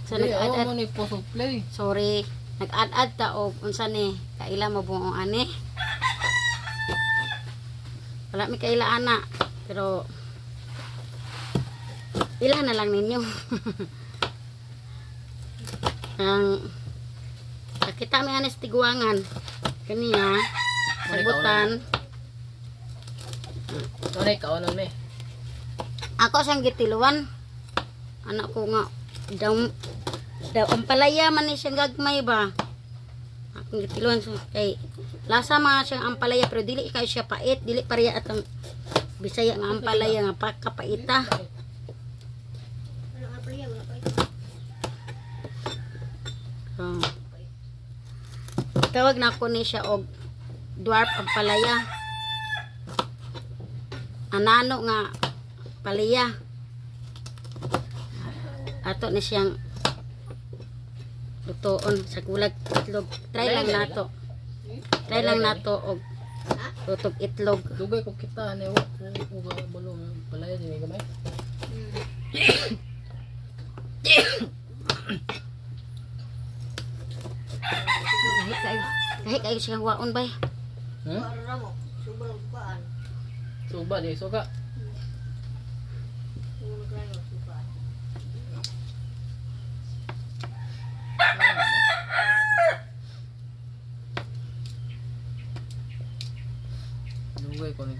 So Di, nag-add-add. mo ni post play. Sorry. Nag-add-add ta og unsa ni? Kaila mo buong ani? Wala mi kaila ana. Pero ila na lang ninyo. Ang kita mi anes tiguangan. Kaniya sagutan. Sorry, kaunon me. Ako siyang gitiluan. Anak ko nga daw ang palaya man ni siyang gagmay ba. Akong gitiluan so kay lasa man siyang ampalaya pero dili kay siya pait, dili pareha atong Bisaya nga ampalaya nga pagkapaita. Oh. Tawag na ko ni siya og dwarf ampalaya. Anano nga palaya. Ato ni siyang lutoon sa kulag itlog. Try lang nato. Try lang nato og tutog itlog. Dugay ko kita ne wa ko bulong palaya di gamay. Kahit kayo siyang waon bay. Suba di suka. Dugay ko ni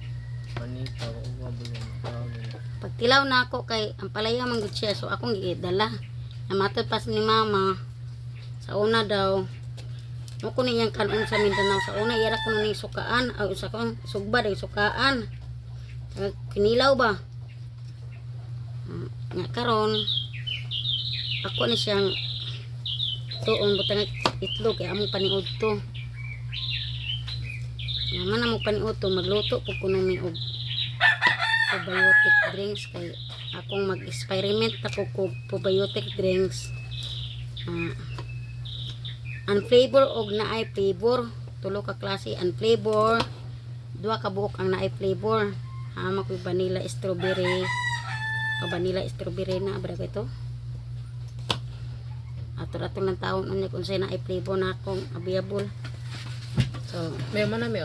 panita ko wa bulong. Pagtilaw na ako kay ang palaya man gud siya so akong gidala. Namatod pas ni mama. Sa una daw mo ko niyang kanon sa Mindanao sa una ira ko ni sukaan o sa kong sugba day sukaan. Kinilaw ba? Nga karon ako ni siyang tuon butang itlog kay among paniud to. Naman among paniud to magluto pud kuno mi og probiotic drinks kay akong mag-experiment ako ko probiotic drinks. Unflavor og naay flavor, tulo ka klase unflavor, duha ka buok ang naay flavor. Hama ko vanilla strawberry o vanilla strawberry na abra ito. Ato ng taon unya kung say naay flavor na akong available. So, May man na mi.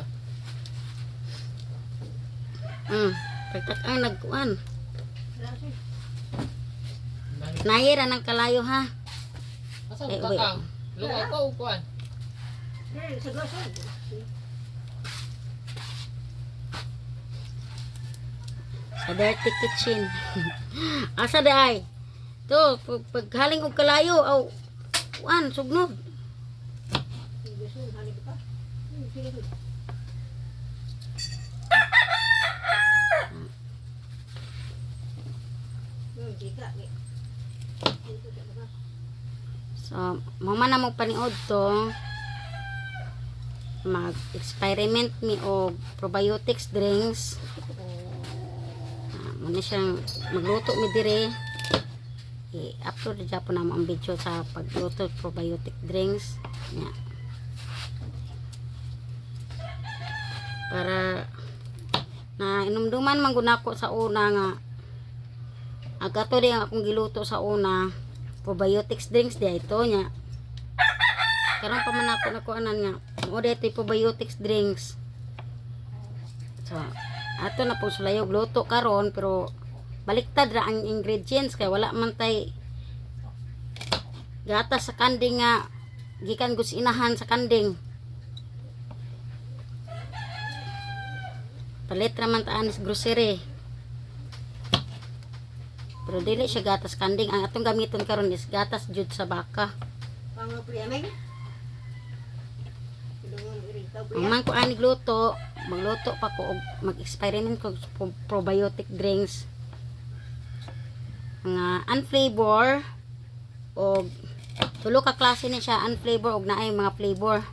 pagtak ay nagkuan. Nayira ng kalayo ha. Asa Eh, ka kang? Lugaw ka upuan. Sa dirty kitchen. Asa day? To, paghaling og kalayo aw kuan sugnog. So, mama na mo paniod to. Mag-experiment mi og probiotics drinks. Muna siyang magluto mi dire. I-upload na po na mo ang video sa pagluto probiotic drinks. Yeah. Para na inumduman man gud nako sa una nga agato di ang akong giluto sa una probiotics drinks di ito nya karon pa man ako nakuanan nga mo dito probiotics drinks so ato na po sulayog luto karon pero baliktad ra ang ingredients kay wala man tay gatas sa kanding nga gikan gusinahan sa kanding palit ra man taan sa grocery. Pero dili siya gatas kanding. Ang atong gamiton karon is gatas jud sa baka. Ang man ko ani gluto, magluto pa ko og mag-experiment ko sa probiotic drinks. Nga unflavor og tulo ka klase ni siya unflavor og naay mga flavor.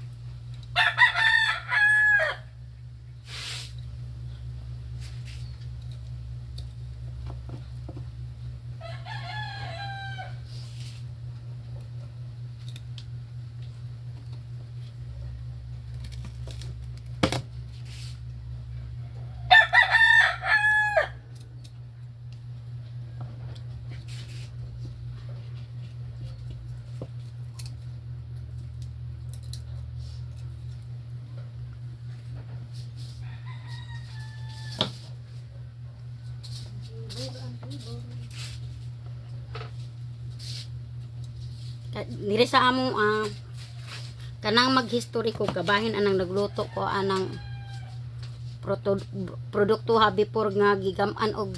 Diri sa amo kanang mag-history ko kabahin anang nagluto ko anang produkto ha before nga gigaman og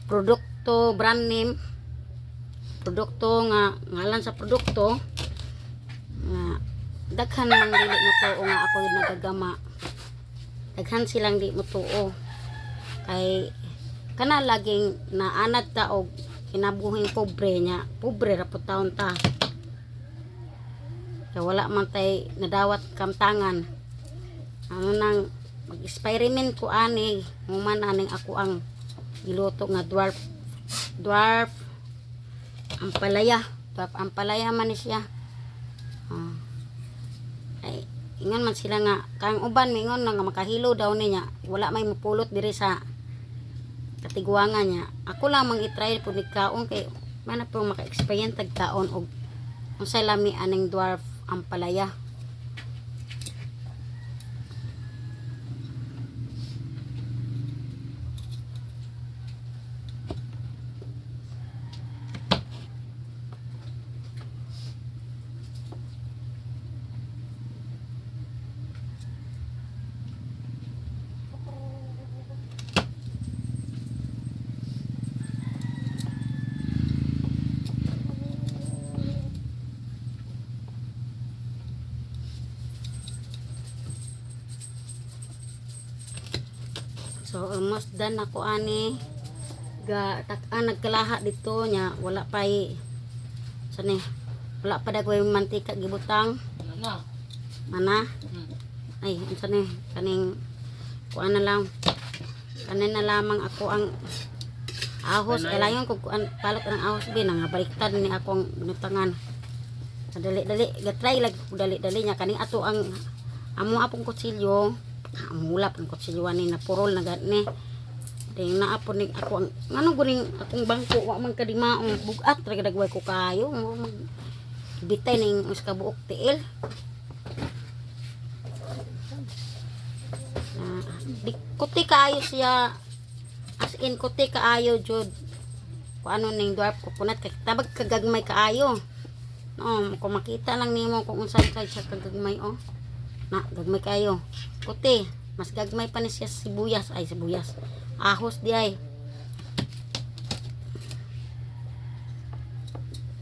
produkto brand name produkto nga ngalan sa produkto nga daghan man dili mo tuo nga ako yung nagagama, daghan silang di mo tuo kay kana laging naanad ta og kinabuhing pobre nya, pobre ra pud taon ta kaya wala man tay nadawat kamtangan ano nang mag-experiment ko ani human aning ako ang giluto nga dwarf ampalaya man ni siya ay ingon man sila nga kang uban mingon nga makahilo daw niya wala may mapulot diri sa katiguangan niya ako lang mang i-try po ni kaon kay mana po maka-experience tag kaon og unsay lami aning dwarf ampalaya. So almost done ako ani nagkalaha dito nya wala pa sani wala pa dagway mantika gibutang Ano? mana ay sani kaning kuan na lang kanin na lamang ako ang ahos kalayon ko kuan palok ng ahos bin nga baliktad ni akong binutangan dali gatry lag dali nya kaning ato ang amo apong kutsilyo mulap ang kutsilyoan ni na purol na gani ding naapon ni ako ang ngano guning akong bangko wa man kadimaong bugat ra dagway ko kayo mag bitay ning uska buok tiil kuti kaayo siya as in kuti kaayo jud kung ano ning dwarf coconut kay tabag kagagmay kaayo no kung makita lang nimo kung unsay siya kagagmay na gagmay kayo kuti mas gagmay pa ni siya sibuyas ahos di ay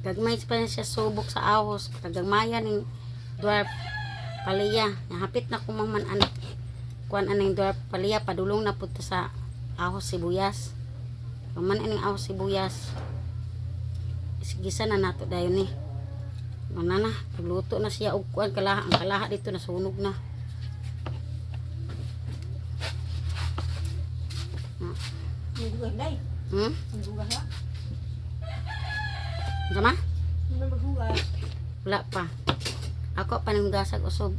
gagmay pa ni siya subok sa ahos kagagmayan ning dwarf palaya hapit na kumaman anak kuan aning dwarf palaya padulong na pud sa ahos sibuyas man aning ahos sibuyas gisa na nato dayon ni mana na pagluto na siya og kuan ang kalaha dito nasunog na sama wala pa ako paninggasag usog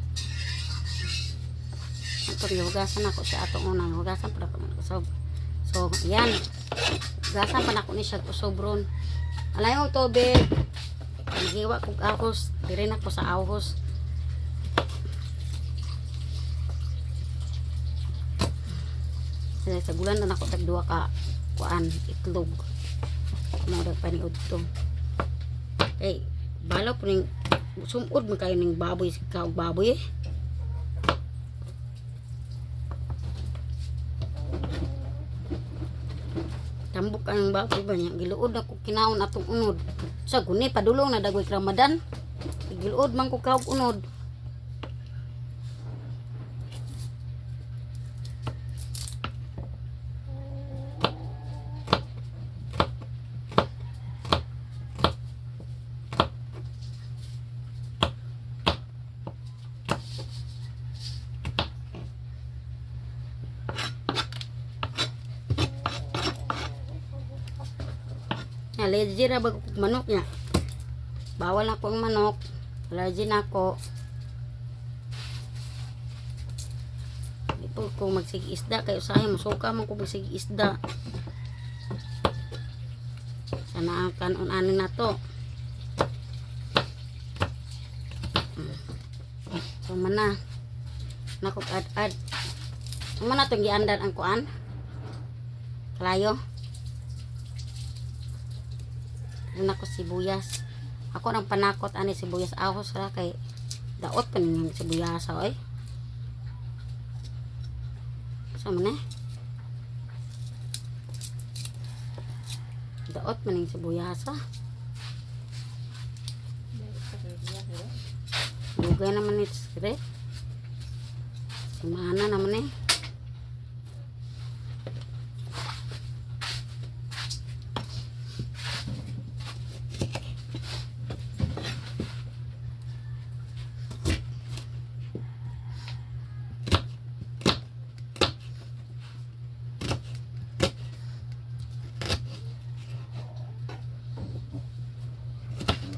ato hugasan ako sa atong unang hugasan pa ako ng usog so yan hugasan pa ako ni siya usog ron alayong tubig nagiwa kog ahos diri na ko sa ahos sa gulan na nako tag duha ka kuan itlog mo dag paniud to kay balaw po ning sumud man kayo ning baboy kaog baboy tambok ang baboy ba niya giluod ako kinaon atong unod sa guni padulong na dagway Ramadan giluod man ko kaog unod allergy ra bag manok niya bawal na ko ang manok allergy na ako ito kung magsigi isda kayo sa akin masuka man ko magsigi isda sana ang kanon ani na to so mana nako ad mana to giandan ang kuan kalayo na ko sibuyas Ako nang panakot ani sibuyas ahos ra kay daot pa ning sibuyas oy. Sa man eh. Daot man ning sibuyas ah. Dugay naman ito sire. Simana naman eh.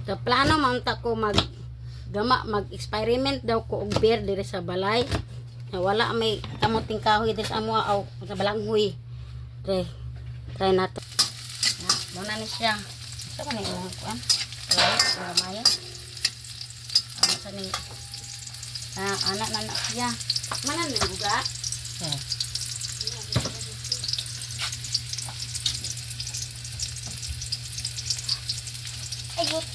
So, plano maunta ko mag-experiment daw ko og beer dire sa balay. Na wala may kamuting kahoy dire sa amo aw sa balanghoy. Try nato. Na, muna ni siya. Sa man ni kuan. Right, maya. Ano sa ni anak na siya. Manan ni buga. Ayot.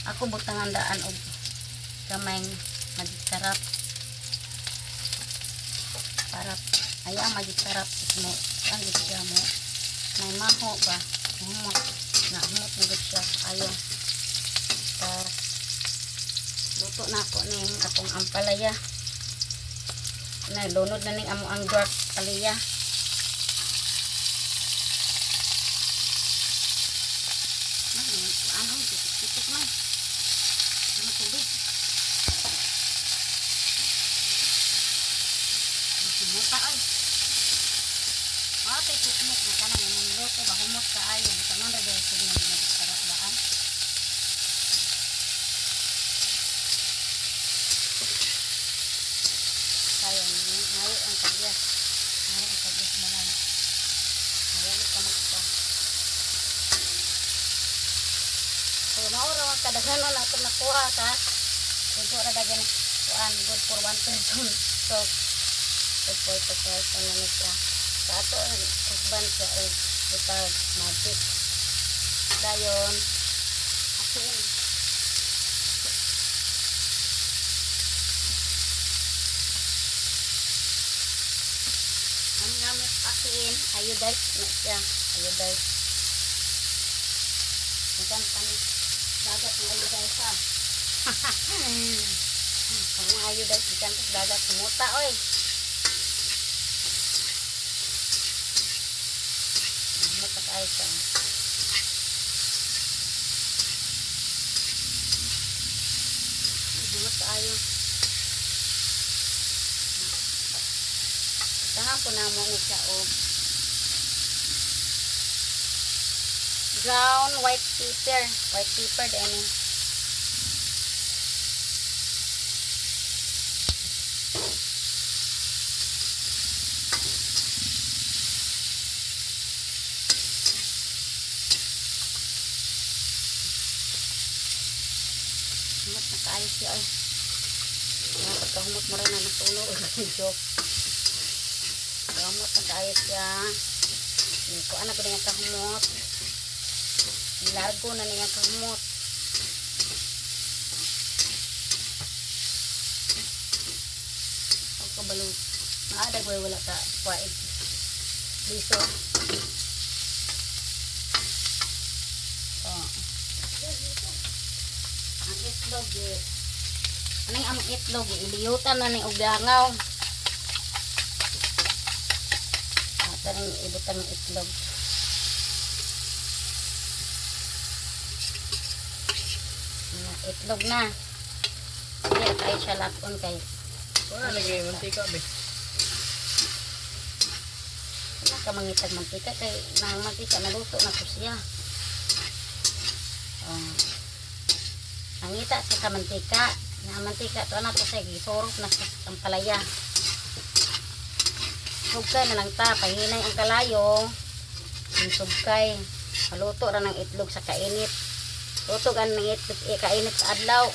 Ako butangan daan og kamay magig sarap. Sarap. Aya magig sarap mo. Ang siya mo. May maho ba? Humot. Na humot mo siya. Ayo. Luto na ako ning akong ampalaya. Na lunod na ning amo ang dark palaya. Ano, titik man. Ano tubig? Mahumot ay. Ate tikmok na kanang imong luto bahumot ka ay. Tangan ra dai sa mga nagtara daan. Kayo ni ngayo ang kagyas. Ngayo ang kagyas malan. Ngayo ka makita. So, maura magkadagano na ito nakuha ka. Ito na dagan kuan good for one person. So, good for two person na siya. Sa ato, husband siya ay butag magic. Dayon, asin. Ang gamit asin, iodized na siya. Iodized. Bukan kami dagat ng iodized ha. Ang iodized bukan dagat kumuta oy. Mutak ay siya. Humot tayo. Kahapon na mo ni siya og brown white pepper. White pepper din. Humot na kaayos siya ay. Pagkahumot mo rin na nasunog. Joke. Humot na kaayos siya. Kung anak ko na yung kahumot. Largo na niya kahumot. Ang kabalo. Maadag wala ka kwaig. Liso. Oh. Ang itlog eh. Anong ang itlog eh. Iliyutan na ni Ugangaw. At anong ibutan ng itlog. Itlog na. Hindi tayo siya laton kay. Wala lagi mantika be. Wala ka mangitag mantika kay nang mantika naluto na ko siya. Nangita sa mantika. Na mantika to na to sa gisorok na sa ampalaya. Sugkay na lang ta pahinay ang kalayo. Sugkay. Maluto ra ng itlog sa kainit. Luto gan ng itlog kainit sa adlaw.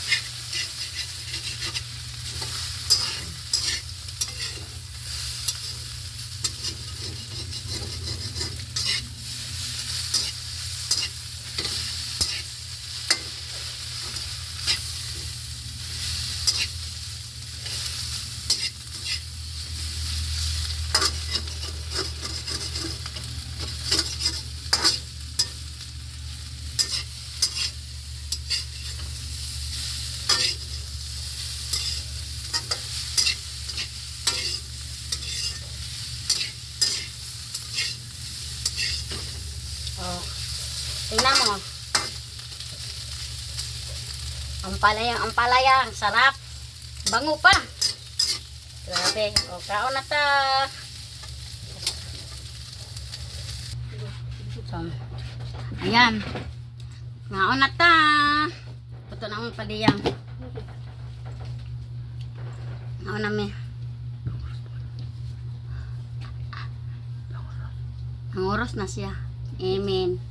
Oh. Tingnan mo. Ampalaya, ang sarap. Bango pa. Grabe. O, kaon na ta. So, ayan. Ngaon na ta. Ito na akong paliyang. Ngaon na mi. Ang oras na siya. Amen.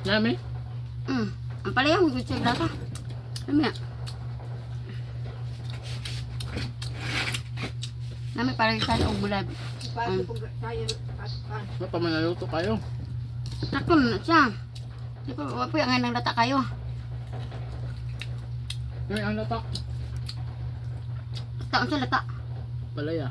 Yummy. Ang paliyang gusto yung data. Amen. Nami parang saan o bulad. Ano pa manaluto kayo? Sakto na siya. Di ko, wapo yung nga nang data kayo. May ano ta? Taon siya lata. Palaya.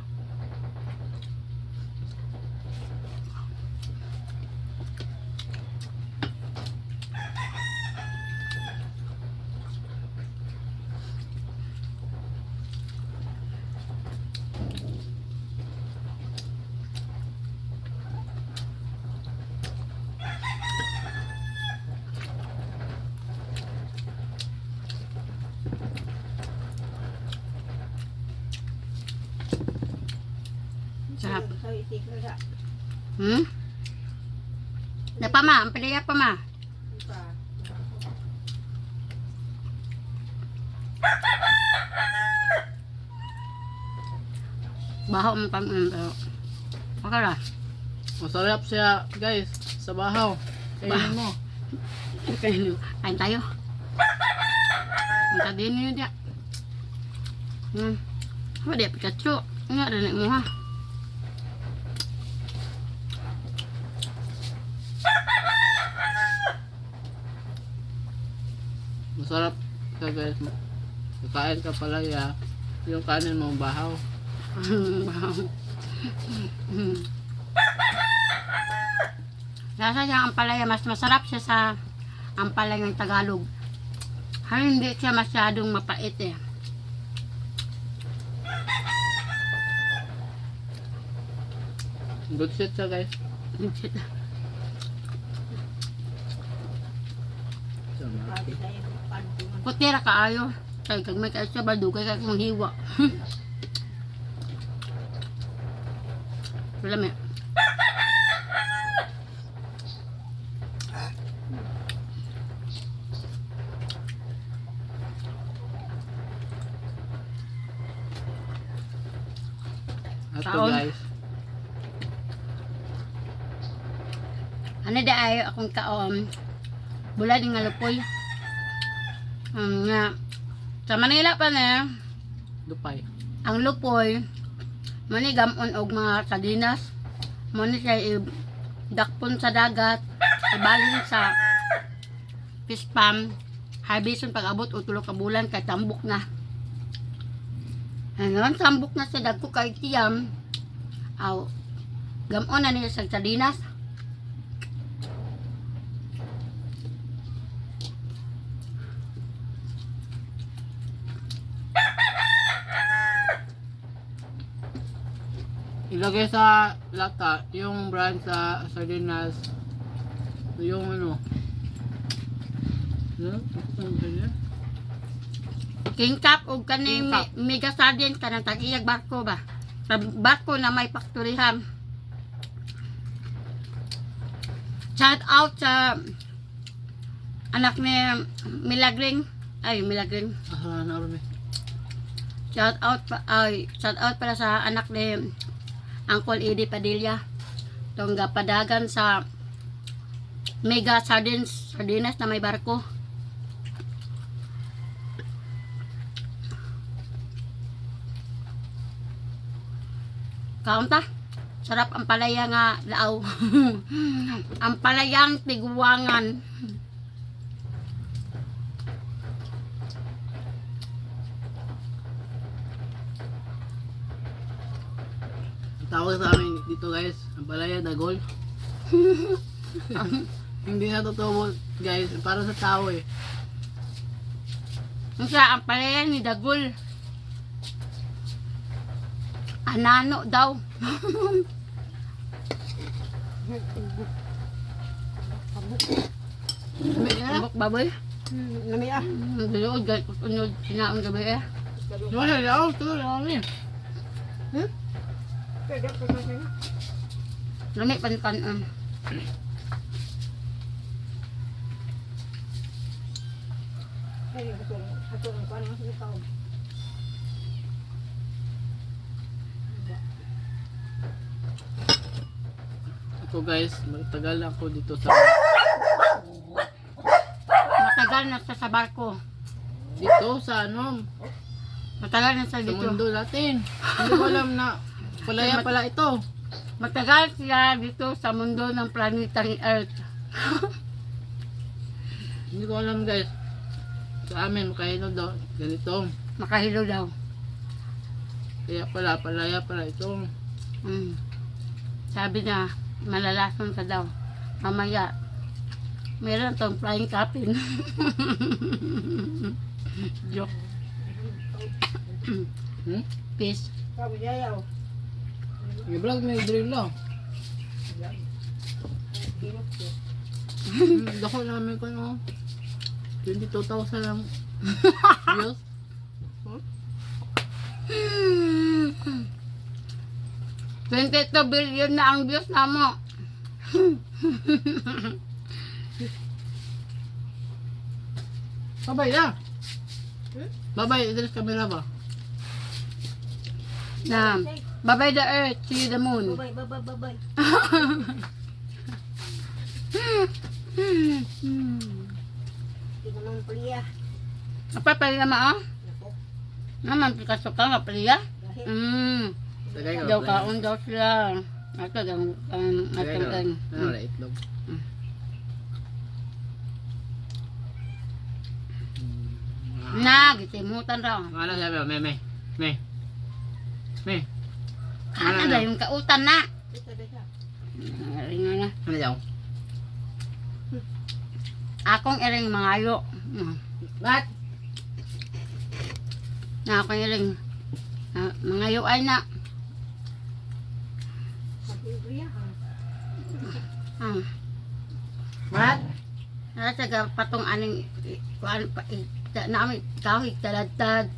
Sarap. Na pa ma, ang palaya pa ma. Baho mo pa pero okay lang. Masarap siya guys sa bahaw. Kainin mo. Kain tayo. Ang din yun dia. Apa dia Pikachu? Ini ada nek mo ha. Masarap ka guys. Kakain ka palaya. Yung kanin mo bahaw. Lasa siya ang palaya, mas masarap siya sa ampalayang Tagalog. Hindi siya masyadong mapait eh. Good shit siya guys. Putira kaayo. Kay kag may kayo siya badugay kag mong hiwa. Wala may. Ito Taon. guys. Ano da ay akong kaom. Bulad nga lupoy. Nga sa Manila pa na Dupay. ang lupoy manigamon og mga sardinas. Mo ni siya dakpon sa dagat, ibalin sa fish farm. Harveston pag abot o tulo ka bulan kay tambok na. Ngayon tambok na sa dagko kay tiyam. Aw gamon na niya sa sardinas. Ilagay sa lata yung brand sa sardinas. Yung ano. Ano? Ano ba? King Cup o kaning King Cup. mega sardine kanang tag-iyag barko ba? Sa barko na may faktorihan. Shout out sa anak ni Milagring. Ay, Milagring. Ah, naroon eh. Shout out para sa anak ni Uncle Eddie Padilla. Itong padagan sa mega sardinas na may barko. Kaunta. Sarap ang palaya nga laaw. Ang palayang tiguangan. Tawag sa amin dito guys, ang palaya dagol. Hindi na totoo guys, para sa tao eh. Ang siya ang palaya ni Dagol. Anano daw. Buk baboy. Nami ah. Duluod gay unod sinaon gabi eh. Wala daw, ito lami. Pwede pa sa Lami pan. Ay, ato ang kuan ang ikaw. Ako guys, magtagal ako dito sa Matagal na siya sa barko. Matagal na siya sa dito. mundo natin. Hindi ko alam na palaya pala ito. Matagal siya dito sa mundo ng planetary Earth. Hindi ko alam guys. Sa amin, makahilo daw. Ganito. Makahilo daw. Kaya pala, palaya pala ito. Mm. Sabi niya, malalason ka daw. Mamaya, meron tong flying captain. Joke. Peace. Sabi niya yaw. I-vlog may drill lang. Dako namin ko no. 22,000 lang views. 22 billion na ang views na mo. Babay na. Babay, idris camera ba? Na, bye-bye the earth, see you the moon. Babay, babay, babay. Hindi naman paliya. Apa pala ma oh? Nako, Naman pikasok ka nga pala. dahil Tagay ka. Daw kaon daw sila. Ato daw Tagay ka. atong Ano na itlog? na gitimutan raw. Ano sabi mo? Me. Ano daw yung kautan na. ito dito. Ringa na. Ano daw? Akong iring mangayo. What? Na akong iring mangayo ay na. Mabibriya ha. What? Nasa patong aning kuan pa namin kahit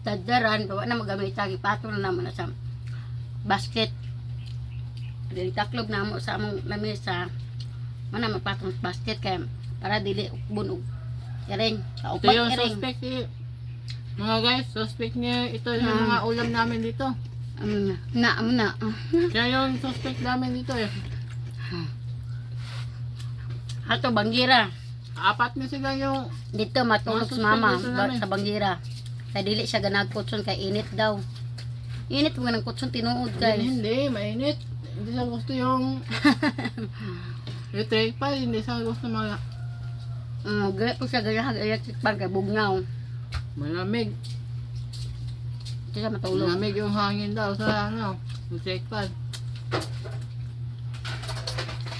tadaran bawa na magamit tagi patong na naman na sa basket. Dili taklob na mo sa among lamesa. Mana mapatong sa basket kay para dili bunog. Iring, Ito kaupat yung iring. suspect mga guys, suspect niya ito yung mga ulam namin dito. Na. Kaya yung suspect namin dito eh. Ato Bangira. Apat na sila yung Dito matulog Mga si mama suspect dito namin. sa Bangira. Kaya dili siya ganagkutson kay init daw. Init mo ng kutson tinuod guys. hindi, mainit. Hindi siya gusto yung electric pan, hindi siya gusto mga Gaya po siya gaya electric pan kay bugnaw. malamig. Ito siya matulog. Malamig yung hangin daw sa electric pan.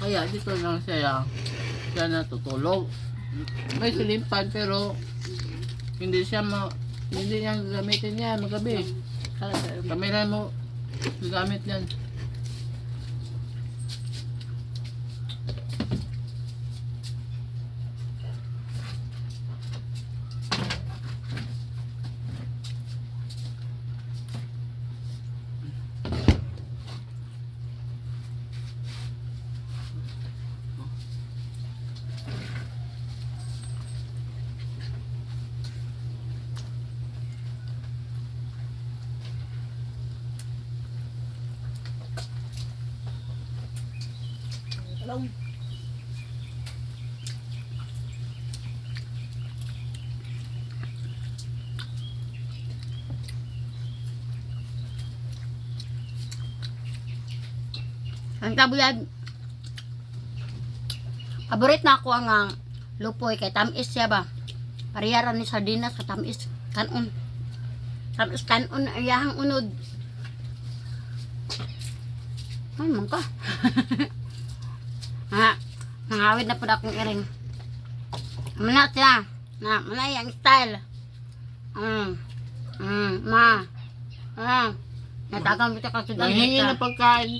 Kaya dito lang siya natutulog. May silimpan pero hindi niya gamitin niya magabi. Kamera mo gamit yan. Talong. Ang tabuyad. Paborit na ako ang lupoy kay tamis siya ba. Pariyaran ni sardinas sa tamis kanon. Tamis kanon ayahang unod. Ay man ka. Nangawid na po na akong iring. Mana siya. Mana yung style. Ma. Natagang kita kasi Nanghingi ng pagkain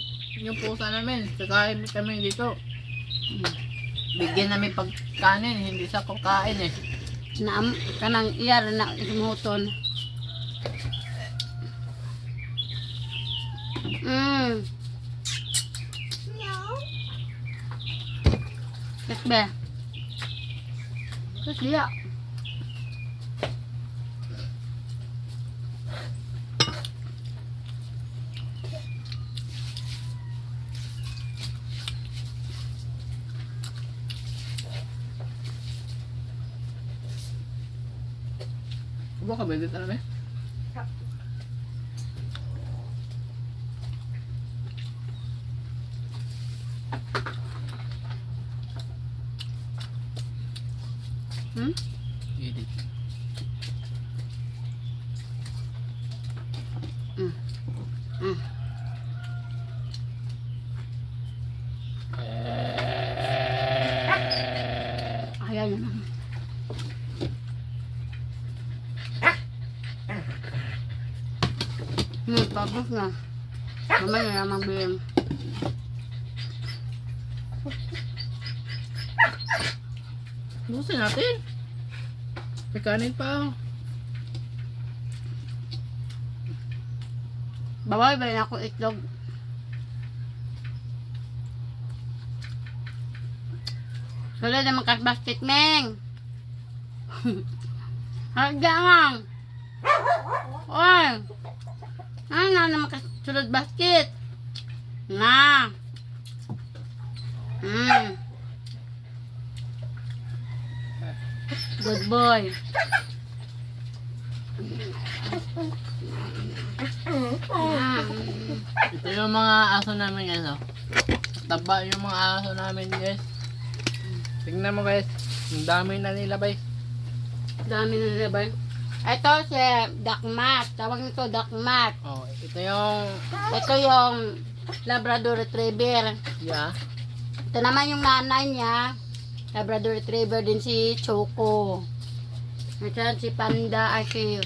yung pusa namin. Kakain kami dito. Bigyan namin pagkanin, hindi sa pagkain eh. Na kanang iyar na imuton. Yes, be. Yes, dia. Kubo ka ba dito namin? Hmm? Edit. Ayaw niya na. Tapos na. Mamaya na naman bilhin. Busin natin. May kanin pa. Bawal ba na ako itlog? Wala naman kas basket, Meng. Harga lang. Oy. Ano naman kas sulod basket? Na. Good boy. Ito yung mga aso namin guys. Oh. Taba yung mga aso namin guys. Tingnan mo guys. Ang dami na nila guys. Dami na nila ba? Ito si Dakmat. Tawag nito Dakmat. Oh, Ito yung Labrador Retriever. yeah. Ito naman yung nanay niya. Labrador Retriever din si Choco. Ito si Panda ay si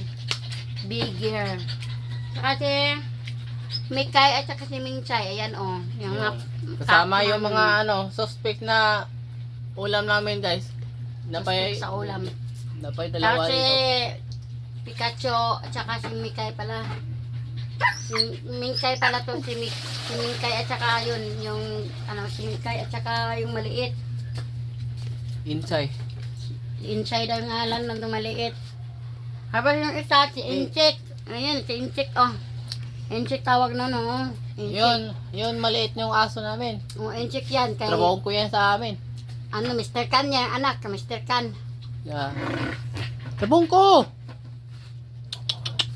Bigger. Saka si Mikay at saka si Mingchay. Ayan o. Yung Yeah. Kasama yung mga suspect na ulam namin guys. Napay sa ulam. Napay dalawa Saka si dito. Pikachu at saka si Mikay pala. Si Mingchay pala to. Si Mingcay at saka yun. Yung si Mikay at saka yung maliit. Inside. Inside ang ngalan ng maliit. Habang yung isa, si Inchik. Ayan, si Inchik, oh. Inchik tawag na, no? Inchik. Yun maliit yung aso namin. Oh, Inchik yan. Kay, Trabaho ko yan sa amin. Mr. Kan yan, anak. Mr. Kan. Yeah. Trabong ko!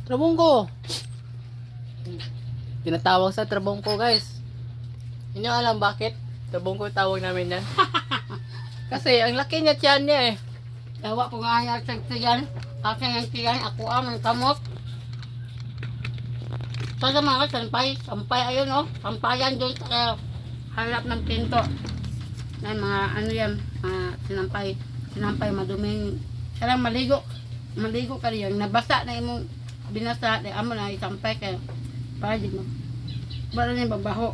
Trabong ko! Tinatawag sa trabong ko, guys. Hindi nyo alam bakit? Trabong ko tawag namin yan. Kasi ang laki niya tiyan niya eh. Tawa ko nga yan sa tiyan. Kasi yung tiyan, ako ang kamot. Sa mga sampay. Sampay, ayun, oh. Sampayan doon sa harap ng pinto. Yan, mga ano yan. Sinampay. Sinampay, maduming. Kailang maligo. Maligo ka rin. Nabasa na imong binasa. Amo na isampay kayo. Para di mo. Para niya babaho.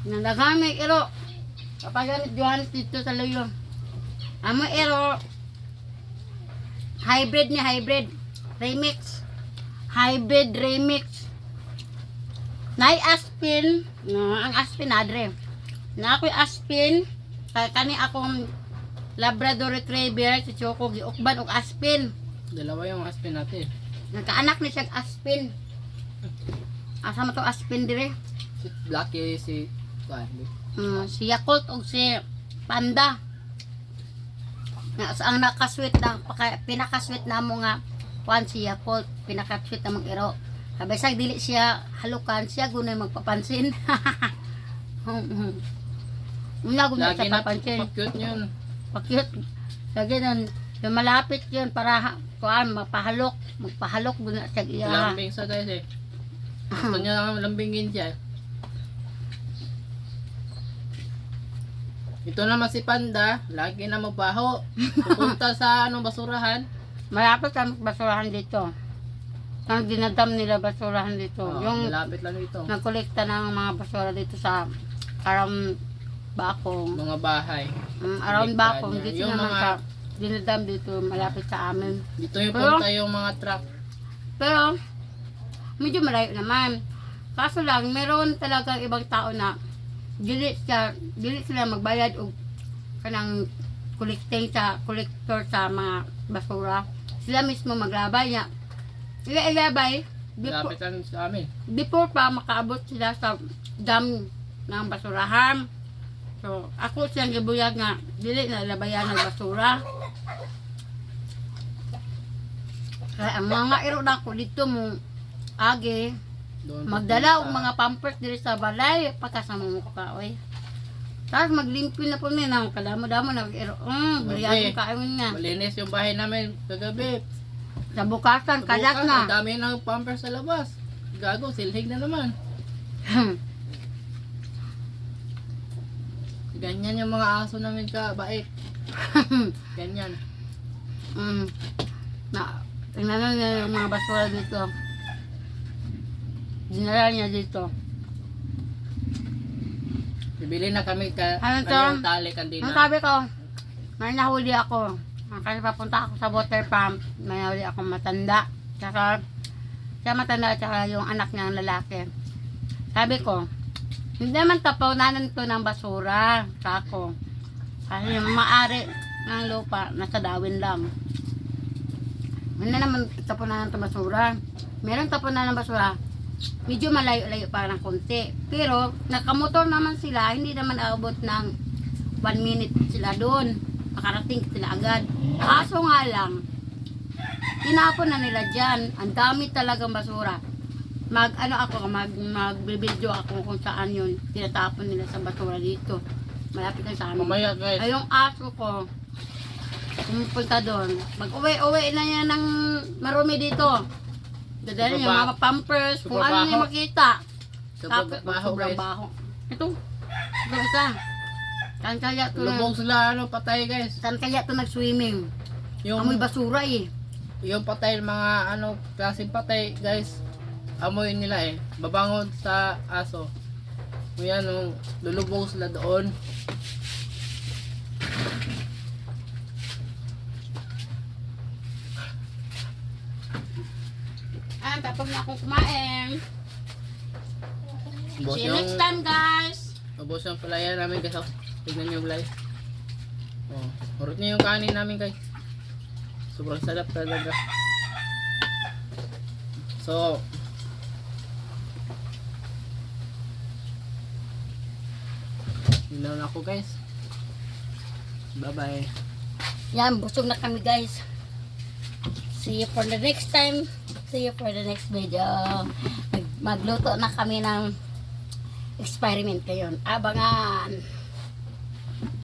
Nadagamit ero. Kapag gamit Johannes dito sa Luyo. Amo ero. Hybrid ni hybrid. Remix. Hybrid remix. Nay aspin. No, ang aspin adre. Na ako'y aspin. Kani akong Labrador Retriever si Choco giukban og aspin. Dalawa yung aspin natin. Nagkaanak ni siya aspin. Asa mo to aspin dire? Si Blackie, si Si Yakult o si Panda. Ang nakasweet na, pinakasweet na mo nga kuan si Yakult, pinakasweet na mag-iro. Sabay sa dili siya halukan, siya gunay magpapansin. Una gunay lagi sa na papansin. cute yun. Pakit. Lagi nun, yung malapit yun para kuan magpahalok gunay sa iya. Lambing sa guys eh. Gusto niya lang lambingin siya. Ito naman si Panda, lagi na mabaho. Pupunta sa basurahan. Malapit ang basurahan dito. Ang dinadam nila basurahan dito. Oh, Yung malapit lang ito. nagkolekta ng mga basura dito sa around Bakong. Mga bahay. Around Kolekta Bakong. niya. Dito Yung naman mga- sa dinadam dito malapit sa amin. Dito yung Pero- punta yung mga truck. Pero, medyo malayo naman. Kaso lang, meron talagang ibang tao na dili sila magbayad o kanang collector sa mga basura. Sila mismo maglabay niya. Ilabay, Malapit lang sa amin. before pa makaabot sila sa dam ng basurahan. So, ako siyang gibuyag nga, dili na labayan ng basura. Kaya ang mga iro na ko dito mo, age, Doon magdala og pupunta. mga pampers diri sa balay pagkasama mo ko kaoy. Tapos maglimpyo na po ni nang kadamo-damo na iro. Bariyan ko kaon niya. Malinis yung bahay namin kagabi. Sa bukasan kayak Bukas, na. ang dami ng pampers sa labas. Gago, silhig na naman. Ganyan yung mga aso namin bait. Ganyan. Tingnan na niya yung mga basura dito. Dinala niya dito. Bibili na kami Ano to? kanyang tali Ang kandina. sabi ko, may nahuli ako. Kasi papunta ako sa water pump, may nahuli ako matanda. Tsaka, siya matanda at saka yung anak niya ang lalaki. Sabi ko, hindi naman tapunanan to ng basura. Kako. Kasi yung maari ng lupa, nasa dawin lang. Hindi naman tapunanan ng basura. Meron tapunanan ng basura, medyo malayo-layo pa ng konti. Pero, nakamotor naman sila, hindi naman aabot ng 1 minute sila doon. Makarating sila agad. Kaso nga lang, tinapon na nila dyan. Ang dami talagang basura. Magbibidyo ako kung saan yun. Tinatapon nila sa basura dito. Malapit lang sa amin. Mamaya guys. Ay, yung aso ko, pumupunta doon. Mag-uwi-uwi na yan ng marumi dito. Dadali niya Baba- mga pampers, kung Sobrang ano niya baho. makita. Sobrang baho Sobrang guys. baho. Ito, ito isa. Saan kaya ito Lubog sila patay guys. Saan kaya ito nag-swimming? Amoy Yung basura eh. yung patay mga klaseng patay guys. Amoy nila babangon sa aso. Yan lulubog sila doon. Tapos na akong kumain. Ubos See you next time guys. Ubos yung palaya namin guys. Tignan nyo guys. Hurot niyo yung kanin namin guys. Sobrang sarap talaga. So, yun na ako guys. Bye bye. Yan, busog na kami guys. See you for the next time. See you for the next video. Magluto na kami ng experiment ngayon. Abangan!